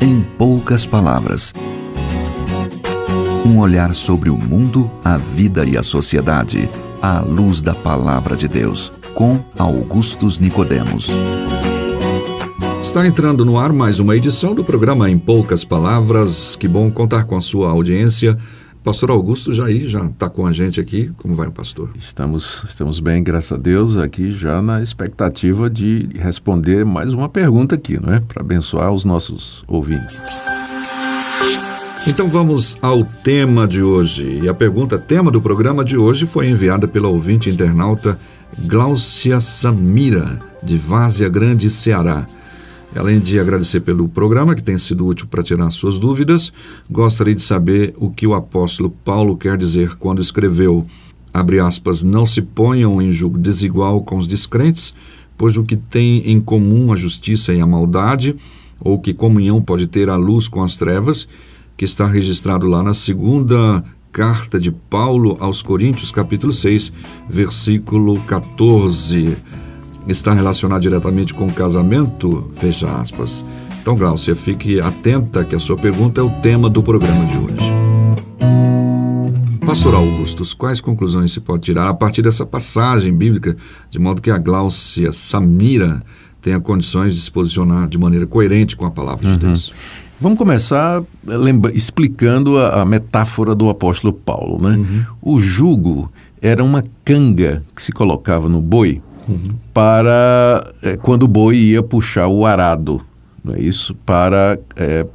Em poucas palavras. Um olhar sobre o mundo, a vida e a sociedade, à luz da Palavra de Deus, com Augustus Nicodemos. Está entrando no ar mais uma edição do programa Em Poucas Palavras. Que bom contar com a sua audiência. Pastor Augusto já está com a gente aqui. Como vai, pastor? Estamos bem, graças a Deus, aqui já na expectativa de responder mais uma pergunta aqui, não é? Para abençoar os nossos ouvintes. Então vamos ao tema de hoje. E a tema do programa de hoje foi enviada pela ouvinte internauta Gláucia Samira, de Várzea Grande, Ceará. Além de agradecer pelo programa, que tem sido útil para tirar suas dúvidas, gostaria de saber o que o apóstolo Paulo quer dizer quando escreveu, abre aspas, não se ponham em julgo desigual com os descrentes, pois o que tem em comum a justiça e a maldade, ou que comunhão pode ter a luz com as trevas, que está registrado lá na segunda carta de Paulo aos Coríntios, capítulo 6, versículo 14. Está relacionado diretamente com o casamento? Veja aspas. Então, Gláucia, fique atenta que a sua pergunta é o tema do programa de hoje. Pastor Augustus, quais conclusões se pode tirar a partir dessa passagem bíblica, de modo que a Gláucia Samira tenha condições de se posicionar de maneira coerente com a palavra de Deus? Vamos começar explicando a metáfora do apóstolo Paulo, né? O jugo era uma canga que se colocava no boi, para quando o boi ia puxar o arado, não é isso? Para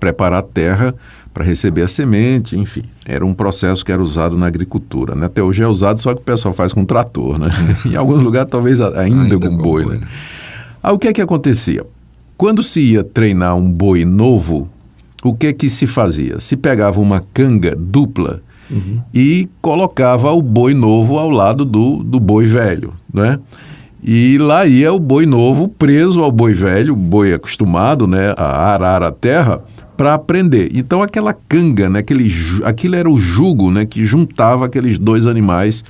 preparar a terra para receber a semente, enfim. Era um processo que era usado na agricultura, né? Até hoje é usado, só que o pessoal faz com trator, né? Em alguns lugares talvez ainda com boi, né? Aí o que é que acontecia? Quando se ia treinar um boi novo, o que é que se fazia? Se pegava uma canga dupla e colocava o boi novo ao lado do boi velho, né? E lá ia o boi novo preso ao boi velho, o boi acostumado, né, a arar a terra, para aprender. Então aquela canga, né, aquilo era o jugo, né, que juntava aqueles dois animais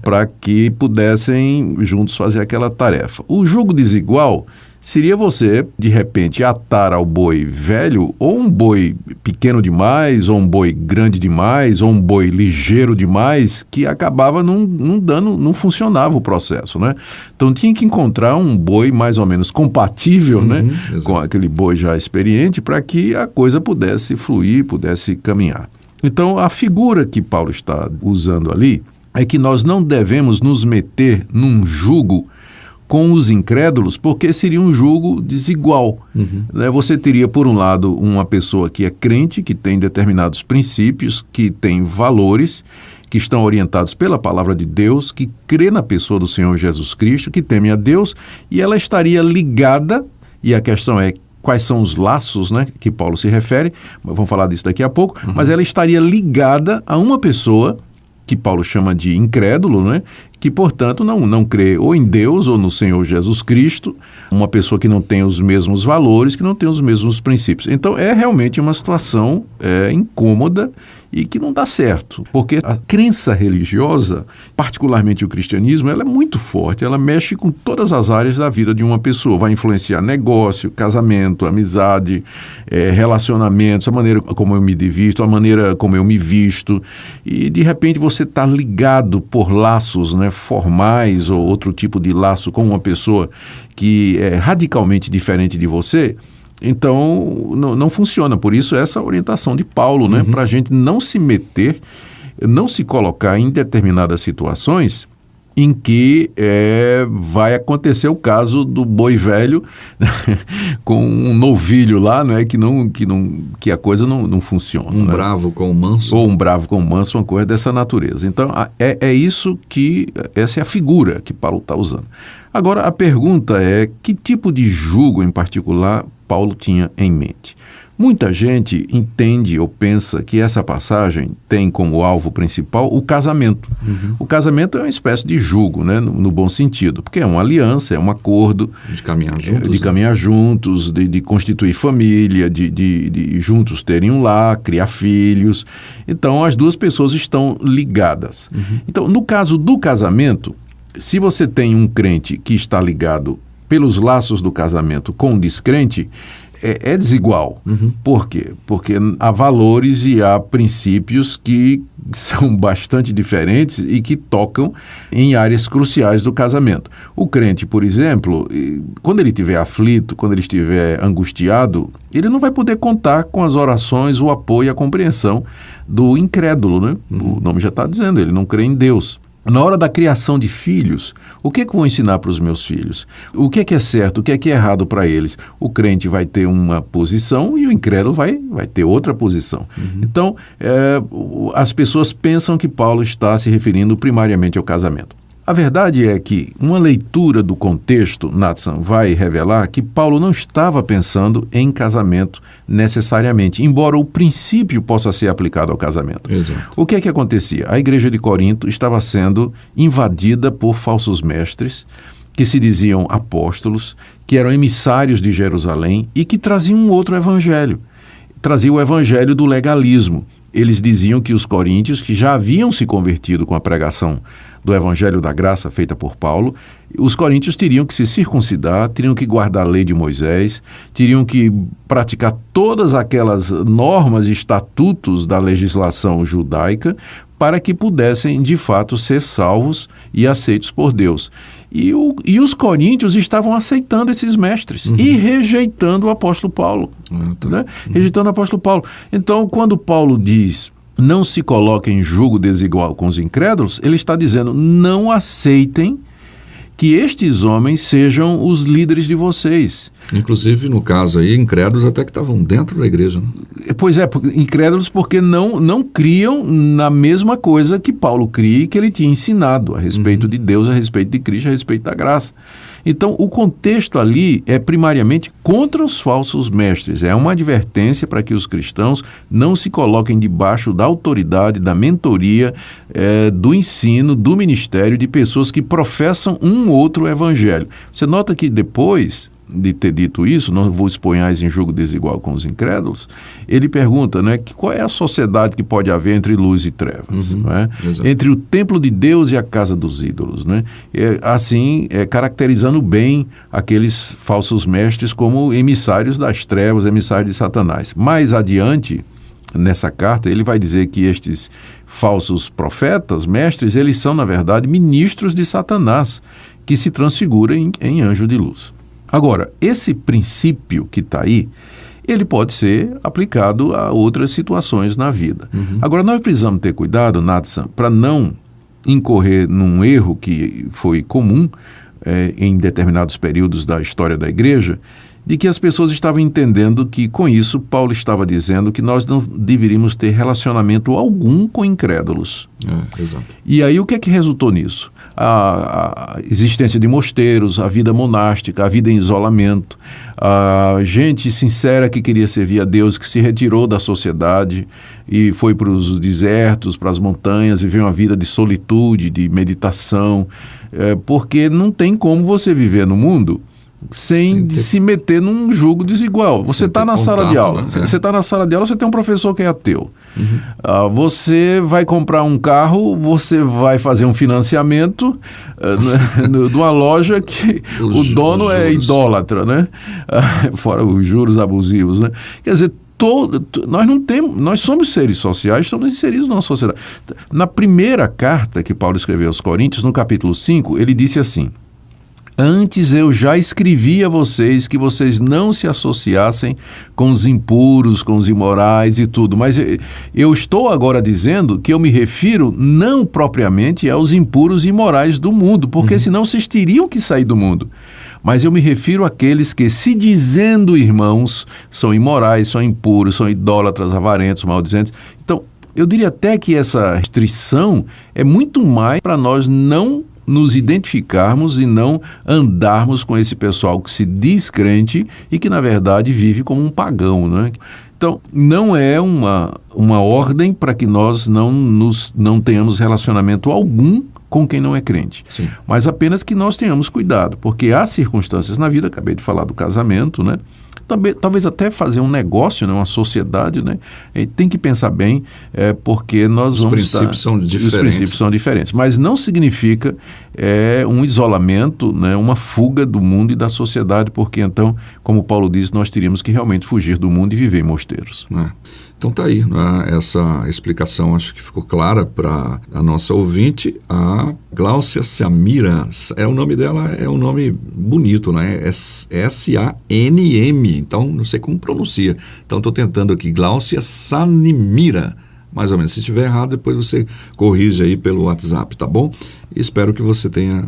para que pudessem juntos fazer aquela tarefa. O jugo desigual seria você, de repente, atar ao boi velho, ou um boi pequeno demais, ou um boi grande demais, ou um boi ligeiro demais, que acabava não funcionava o processo, né? Então tinha que encontrar um boi mais ou menos compatível, né, com aquele boi já experiente, para que a coisa pudesse fluir, pudesse caminhar. Então a figura que Paulo está usando ali é que nós não devemos nos meter num jugo com os incrédulos, porque seria um jugo desigual. Né? Você teria, por um lado, uma pessoa que é crente, que tem determinados princípios, que tem valores, que estão orientados pela palavra de Deus, que crê na pessoa do Senhor Jesus Cristo, que teme a Deus, e ela estaria ligada, e a questão é quais são os laços, né, que Paulo se refere, vamos falar disso daqui a pouco, mas ela estaria ligada a uma pessoa que Paulo chama de incrédulo, né? Que, portanto, não crê ou em Deus ou no Senhor Jesus Cristo, uma pessoa que não tem os mesmos valores, que não tem os mesmos princípios. Então, é realmente uma situação incômoda e que não dá certo, porque a crença religiosa, particularmente o cristianismo, ela é muito forte, ela mexe com todas as áreas da vida de uma pessoa, vai influenciar negócio, casamento, amizade, relacionamentos, a maneira como eu me divirto, a maneira como eu me visto, e de repente você está ligado por laços, né, formais ou outro tipo de laço com uma pessoa que é radicalmente diferente de você. Então, não funciona. Por isso, essa orientação de Paulo, né, para a gente não se meter, não se colocar em determinadas situações em que vai acontecer o caso do boi velho com um novilho lá, né, que a coisa não funciona. Um bravo com o manso. Ou um bravo com o manso, uma coisa dessa natureza. Então, essa é a figura que Paulo está usando. Agora, a pergunta é, que tipo de jugo em particular Paulo tinha em mente? Muita gente entende ou pensa que essa passagem tem como alvo principal o casamento. O casamento é uma espécie de jugo, né, no bom sentido, porque é uma aliança, é um acordo de caminhar juntos, de caminhar juntos, de constituir família, de juntos terem um lar, criar filhos. Então, as duas pessoas estão ligadas. Então, no caso do casamento, se você tem um crente que está ligado pelos laços do casamento com um descrente, é desigual. Por quê? Porque há valores e há princípios que são bastante diferentes e que tocam em áreas cruciais do casamento. O crente, por exemplo, quando ele estiver aflito, quando ele estiver angustiado, ele não vai poder contar com as orações, o apoio e a compreensão do incrédulo, né? O nome já está dizendo, ele não crê em Deus. Na hora da criação de filhos, o que é que eu vou ensinar para os meus filhos? O que é certo, o que é errado para eles? O crente vai ter uma posição e o incrédulo vai ter outra posição. Então, as pessoas pensam que Paulo está se referindo primariamente ao casamento. A verdade é que uma leitura do contexto, Nathan, vai revelar que Paulo não estava pensando em casamento necessariamente, embora o princípio possa ser aplicado ao casamento. Exato. O que é que acontecia? A igreja de Corinto estava sendo invadida por falsos mestres que se diziam apóstolos, que eram emissários de Jerusalém e que traziam um outro evangelho. Traziam o evangelho do legalismo. Eles diziam que os coríntios, que já haviam se convertido com a pregação do Evangelho da Graça feita por Paulo, os coríntios teriam que se circuncidar, teriam que guardar a lei de Moisés, teriam que praticar todas aquelas normas e estatutos da legislação judaica para que pudessem, de fato, ser salvos e aceitos por Deus. E os coríntios estavam aceitando esses mestres e rejeitando o apóstolo Paulo. Né? Rejeitando o apóstolo Paulo. Então, quando Paulo diz, não se coloquem em julgo desigual com os incrédulos, ele está dizendo, não aceitem que estes homens sejam os líderes de vocês. Inclusive, no caso aí, incrédulos até que estavam dentro da igreja. Né? Pois é, incrédulos porque não criam na mesma coisa que Paulo cria e que ele tinha ensinado a respeito de Deus, a respeito de Cristo, a respeito da graça. Então, o contexto ali é primariamente contra os falsos mestres. É uma advertência para que os cristãos não se coloquem debaixo da autoridade, da mentoria, do ensino, do ministério de pessoas que professam um outro evangelho. Você nota que depois de ter dito isso, não vos exponhais em julgo desigual com os incrédulos, ele pergunta, né, qual é a sociedade que pode haver entre luz e trevas, não é? Entre o templo de Deus e a casa dos ídolos, né? Caracterizando bem aqueles falsos mestres como emissários das trevas, emissários de Satanás. Mais adiante, nessa carta, ele vai dizer que estes falsos profetas, mestres, eles são, na verdade, ministros de Satanás, que se transfiguram em anjo de luz. Agora, esse princípio que está aí, ele pode ser aplicado a outras situações na vida. Agora, nós precisamos ter cuidado, Nathan, para não incorrer num erro que foi comum em determinados períodos da história da igreja, de que as pessoas estavam entendendo que, com isso, Paulo estava dizendo que nós não deveríamos ter relacionamento algum com incrédulos. Exato. E aí, o que é que resultou nisso? A existência de mosteiros, a vida monástica, a vida em isolamento, a gente sincera que queria servir a Deus, que se retirou da sociedade e foi para os desertos, para as montanhas, viveu uma vida de solitude, de meditação, porque não tem como você viver no mundo sem se meter num jogo desigual. Você está na sala de aula. Você está na sala de aula, você tem um professor que é ateu. Você vai comprar um carro, você vai fazer um financiamento de uma loja que o dono é idólatra, né? Fora os juros abusivos, né? Quer dizer, nós somos seres sociais, estamos inseridos numa sociedade. Na primeira carta que Paulo escreveu aos Coríntios, no capítulo 5, ele disse assim: antes eu já escrevi a vocês que vocês não se associassem com os impuros, com os imorais e tudo, mas eu estou agora dizendo que eu me refiro não propriamente aos impuros e imorais do mundo, porque senão vocês teriam que sair do mundo. Mas eu me refiro àqueles que, se dizendo irmãos, são imorais, são impuros, são idólatras, avarentos, maldizentes. Então, eu diria até que essa restrição é muito mais para nós não nos identificarmos e não andarmos com esse pessoal que se diz crente e que, na verdade, vive como um pagão, né? Então, não é uma ordem para que nós não tenhamos relacionamento algum com quem não é crente. Sim. Mas apenas que nós tenhamos cuidado, porque há circunstâncias na vida, acabei de falar do casamento, né? Também, talvez até fazer um negócio, né? Uma sociedade, né? Tem que pensar bem, porque nós Os princípios são diferentes. Os princípios são diferentes, mas não significa é um isolamento, né, uma fuga do mundo e da sociedade, porque então, como Paulo diz, nós teríamos que realmente fugir do mundo e viver em mosteiros. Então tá aí, né? Essa explicação acho que ficou clara para a nossa ouvinte, a Gláucia Samira. O nome dela é um nome bonito, né? É S-A-N-M, então não sei como pronuncia. Então estou tentando aqui, Gláucia Samira, mais ou menos. Se estiver errado, depois você corrige aí pelo WhatsApp, tá bom? E espero que você tenha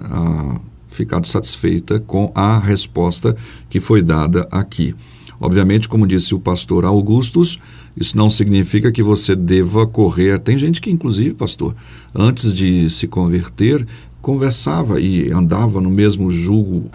ficado satisfeita com a resposta que foi dada aqui. Obviamente, como disse o pastor Augustus, isso não significa que você deva correr. Tem gente que, inclusive, pastor, antes de se converter, conversava e andava no mesmo jugo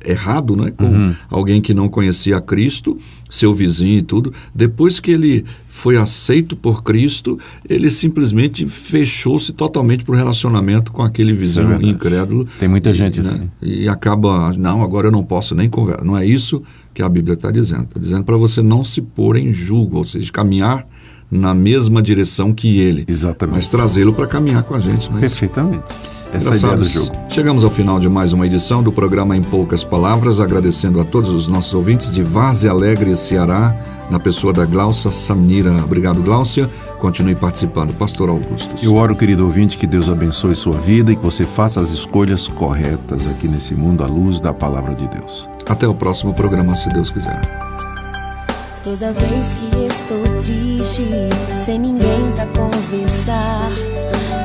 errado, né? Com alguém que não conhecia a Cristo, seu vizinho e tudo. Depois que ele foi aceito por Cristo, ele simplesmente fechou-se totalmente para o relacionamento com aquele vizinho incrédulo. Tem muita gente assim. E acaba, não, agora eu não posso nem conversar. Não é isso que a Bíblia está dizendo. Está dizendo para você não se pôr em julgo, ou seja, caminhar na mesma direção que ele. Exatamente. Mas trazê-lo para caminhar com a gente. Não é perfeitamente. Essa é a ideia do jogo. Chegamos ao final de mais uma edição do programa Em Poucas Palavras, agradecendo a todos os nossos ouvintes de Várzea Alegre, Ceará, na pessoa da Gláucia Samira. Obrigado, Gláucia. Continue participando. Pastor Augustus. Eu oro, querido ouvinte, que Deus abençoe sua vida e que você faça as escolhas corretas aqui nesse mundo à luz da palavra de Deus. Até o próximo programa, se Deus quiser. Toda vez que estou triste, sem ninguém pra conversar,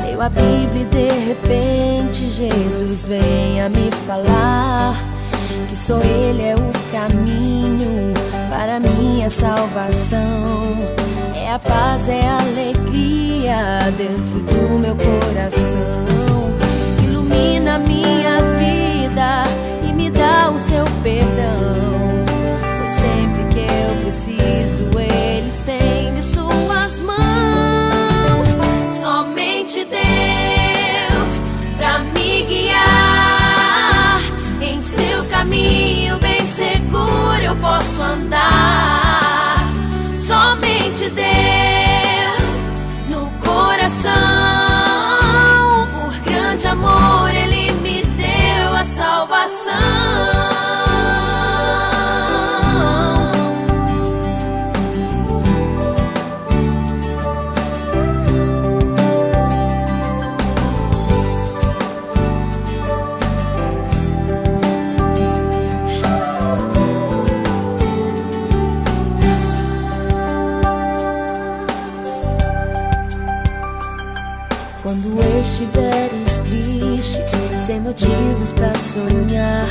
leio a Bíblia e de repente Jesus vem a me falar que só Ele é o caminho para minha salvação. É a paz, é a alegria dentro do meu coração. Ilumina minha vida e me dá o seu perdão, pois sempre que eu preciso Ele estende suas mãos. Somente Deus pra me guiar, em seu caminho bem seguro eu posso andar. Somente Deus no coração, por grande amor Ele me deu a salvação. Quando estiveres tristes, sem motivos pra sonhar,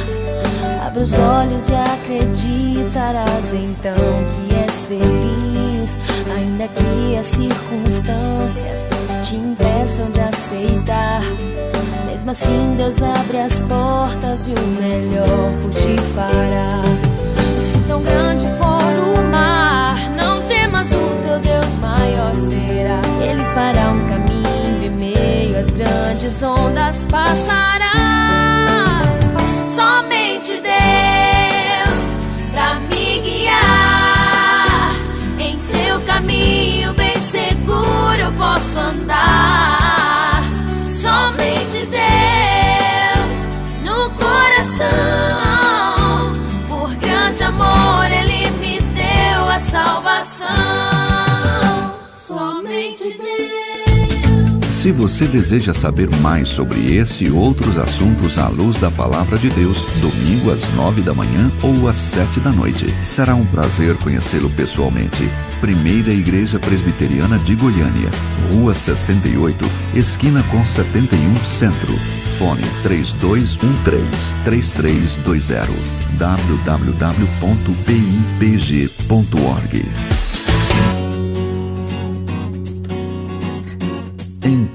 abre os olhos e acreditarás então que és feliz, ainda que as circunstâncias te impeçam de aceitar. Mesmo assim Deus abre as portas e o melhor por ti fará. E se tão grande for o mar, não temas, o teu Deus maior será. Ele fará um caminho em meio às grandes ondas passará. Somente Deus pra me guiar, em seu caminho bem seguro eu posso andar. Somente Deus no coração, por grande amor Ele me deu a salvação. Somente Deus. Se você deseja saber mais sobre esse e outros assuntos à luz da Palavra de Deus, domingo às 9 da manhã ou às 7 da noite. Será um prazer conhecê-lo pessoalmente. Primeira Igreja Presbiteriana de Goiânia, Rua 68, esquina com 71 Centro. Fone 3213-3320. www.pipg.org. Em